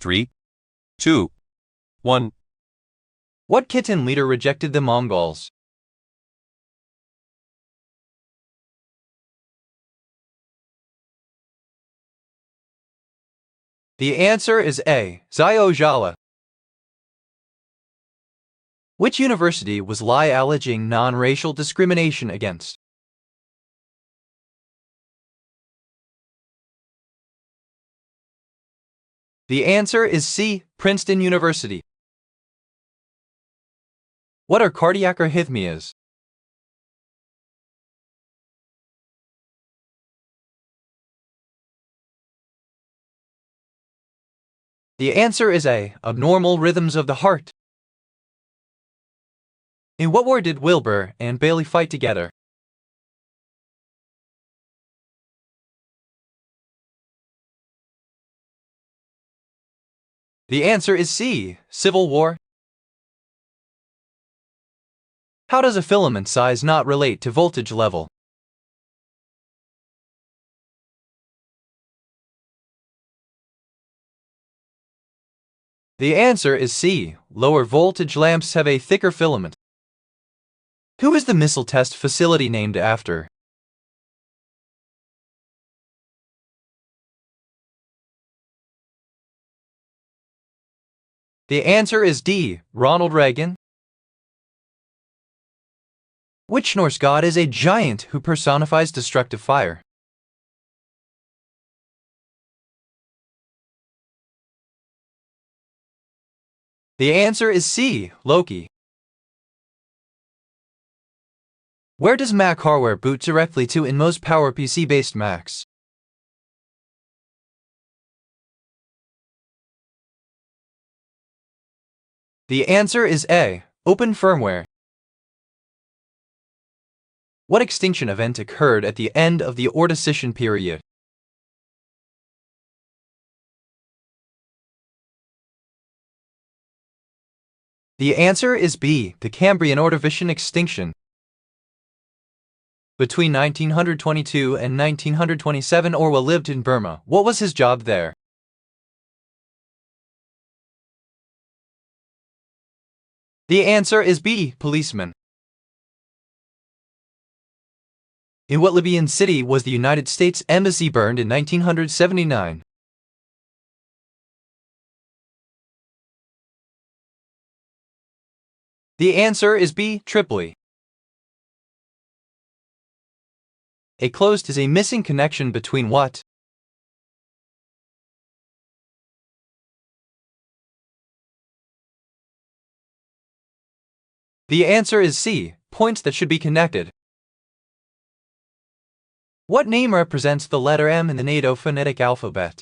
3, 2, 1. What Khitan leader rejected the Mongols? The answer is A. Xiao Zhala. Which university was Lai alleging non-racial discrimination against? The answer is C. Princeton University. What are cardiac arrhythmias? The answer is A. Abnormal rhythms of the heart. In what war did Wilbur and Bailey fight together? The answer is C. Civil War. How does a filament size not relate to voltage level? The answer is C. Lower voltage lamps have a thicker filament. Who is the missile test facility named after? The answer is D. Ronald Reagan. Which Norse god is a giant who personifies destructive fire? The answer is C. Loki. Where does Mac hardware boot directly to in most PowerPC-based Macs? The answer is A. Open firmware. What extinction event occurred at the end of the Ordovician period? The answer is B. The Cambrian Ordovician extinction. Between 1922 and 1927, Orwell lived in Burma. What was his job there? The answer is B. Policeman. In what Libyan city was the United States Embassy burned in 1979? The answer is B. Tripoli. A closed is a missing connection between what? The answer is C. Points that should be connected. What name represents the letter M in the NATO phonetic alphabet?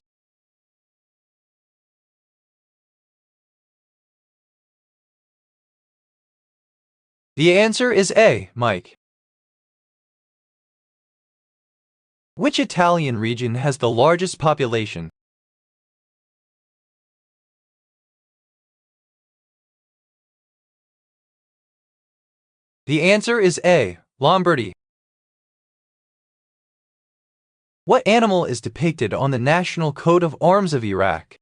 The answer is A. Mike. Which Italian region has the largest population? The answer is A. Lombardy. What animal is depicted on the national coat of arms of Iraq?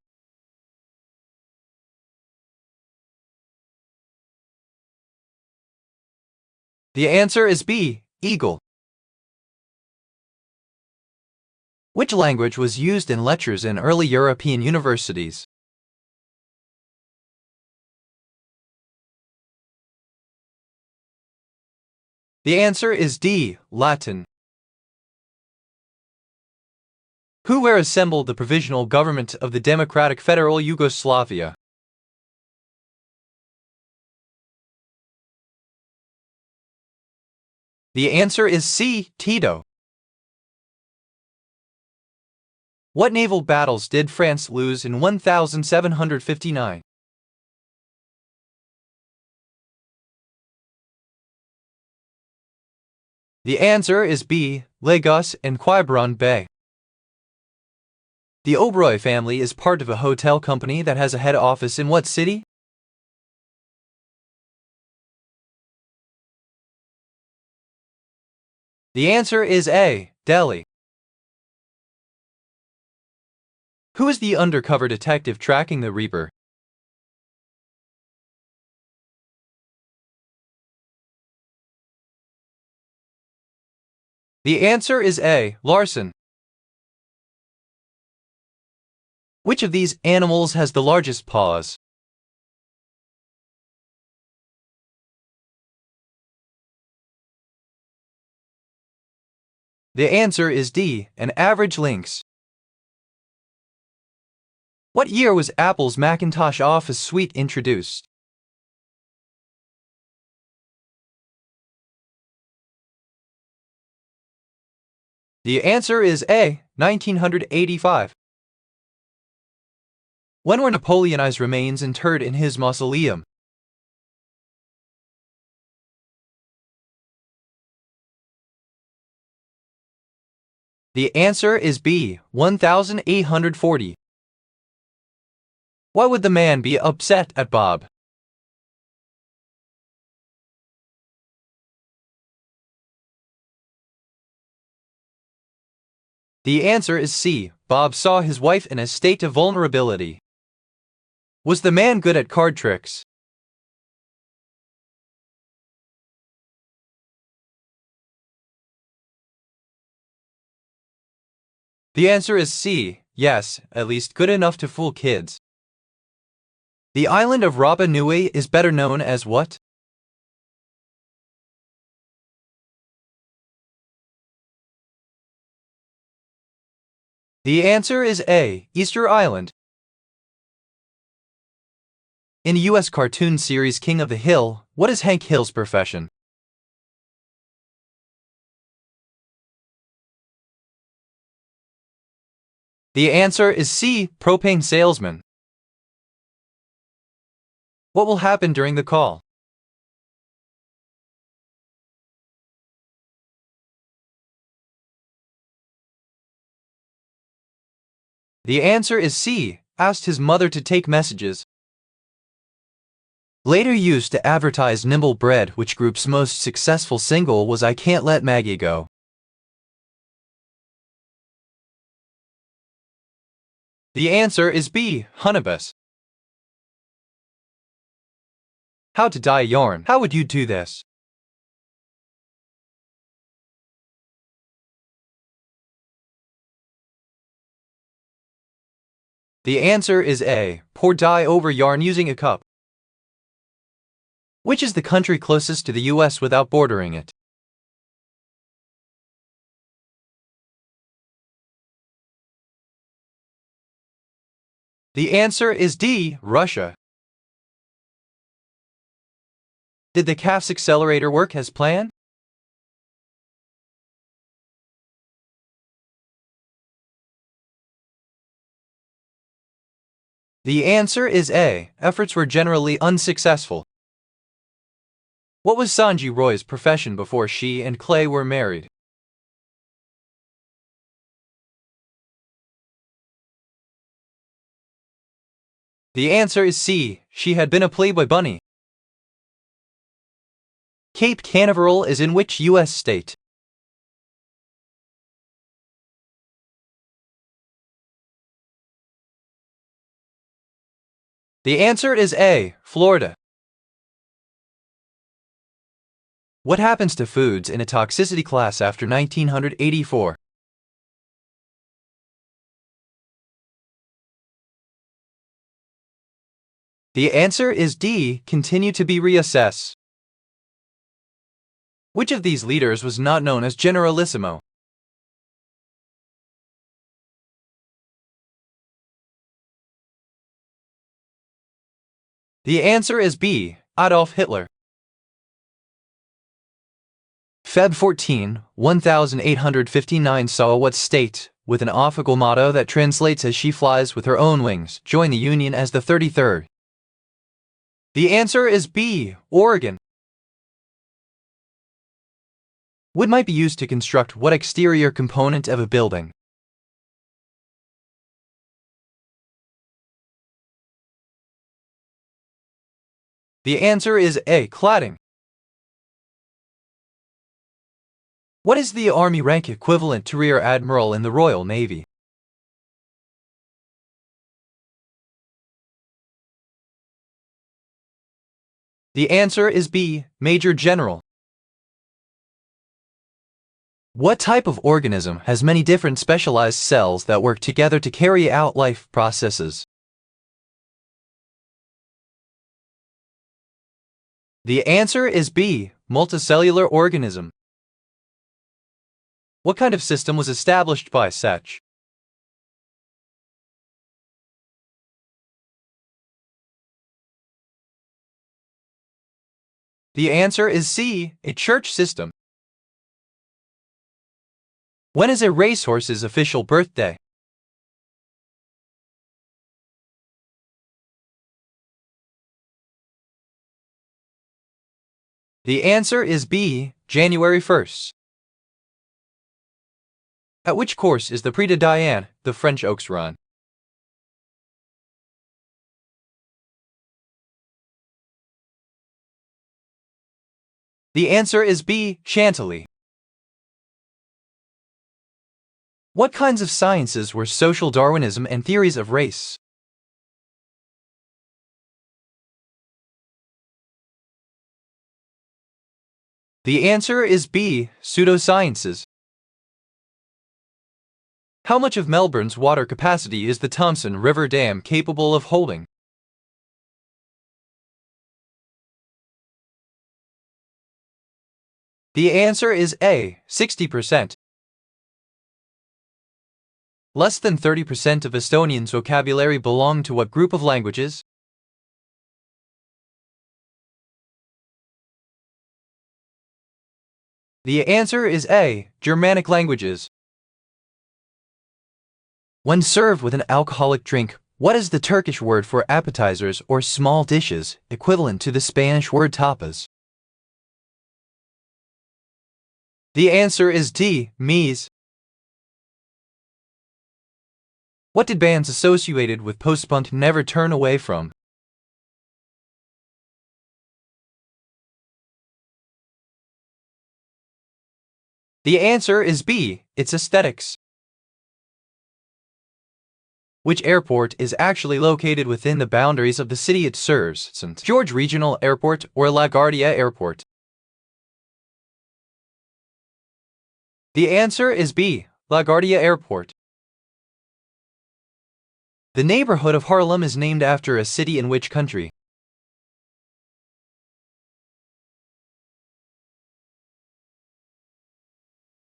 The answer is B. Eagle. Which language was used in lectures in early European universities? The answer is D. Latin. Who assembled the provisional government of the Democratic Federal Yugoslavia? The answer is C. Tito. What naval battles did France lose in 1759? The answer is B. Lagos and Quiberon Bay. The Oberoi family is part of a hotel company that has a head office in what city? The answer is A. Delhi. Who is the undercover detective tracking the Reaper? The answer is A. Larson. Which of these animals has the largest paws? The answer is D. An average lynx. What year was Apple's Macintosh Office Suite introduced? The answer is A. 1985. When were Napoleon's remains interred in his mausoleum? The answer is B. 1840. Why would the man be upset at Bob? The answer is C. Bob saw his wife in a state of vulnerability. Was the man good at card tricks? The answer is C. Yes, at least good enough to fool kids. The island of Rapa Nui is better known as what? The answer is A. Easter Island. In the U.S. cartoon series King of the Hill, what is Hank Hill's profession? The answer is C. Propane salesman. What will happen during the call? The answer is C. Asked his mother to take messages. Later used to advertise Nimble Bread, which group's most successful single was I Can't Let Maggie Go. The answer is B. Hunibus. How to dye yarn. How would you do this? The answer is A. Pour dye over yarn using a cup. Which is the country closest to the U.S. without bordering it? The answer is D. Russia. Did the CAF's accelerator work as planned? The answer is A. Efforts were generally unsuccessful. What was Sanji Roy's profession before she and Clay were married? The answer is C. She had been a Playboy bunny. Cape Canaveral is in which U.S. state? The answer is A. Florida. What happens to foods in a toxicity class after 1984? The answer is D. Continue to be reassessed. Which of these leaders was not known as Generalissimo? The answer is B. Adolf Hitler. Feb 14, 1859 saw what state, with an official motto that translates as she flies with her own wings, join the Union as the 33rd? The answer is B. Oregon. Wood might be used to construct what exterior component of a building? The answer is A. Cladding. What is the Army rank equivalent to Rear Admiral in the Royal Navy? The answer is B. Major General. What type of organism has many different specialized cells that work together to carry out life processes? The answer is B. Multicellular organism. What kind of system was established by Sech? The answer is C. A church system. When is a racehorse's official birthday? The answer is B. January 1st. At which course is the Prix de Diane, the French Oaks run? The answer is B. Chantilly. What kinds of sciences were social Darwinism and theories of race? The answer is B. Pseudosciences. How much of Melbourne's water capacity is the Thomson River Dam capable of holding? The answer is A. 60%. Less than 30% of Estonians' vocabulary belong to what group of languages? The answer is A. Germanic languages. When served with an alcoholic drink, what is the Turkish word for appetizers or small dishes, equivalent to the Spanish word tapas? The answer is D. Mise. What did bands associated with post-punk never turn away from? The answer is B. Its aesthetics. Which airport is actually located within the boundaries of the city it serves, St. George Regional Airport or LaGuardia Airport? The answer is B. LaGuardia Airport. The neighborhood of Haarlem is named after a city in which country?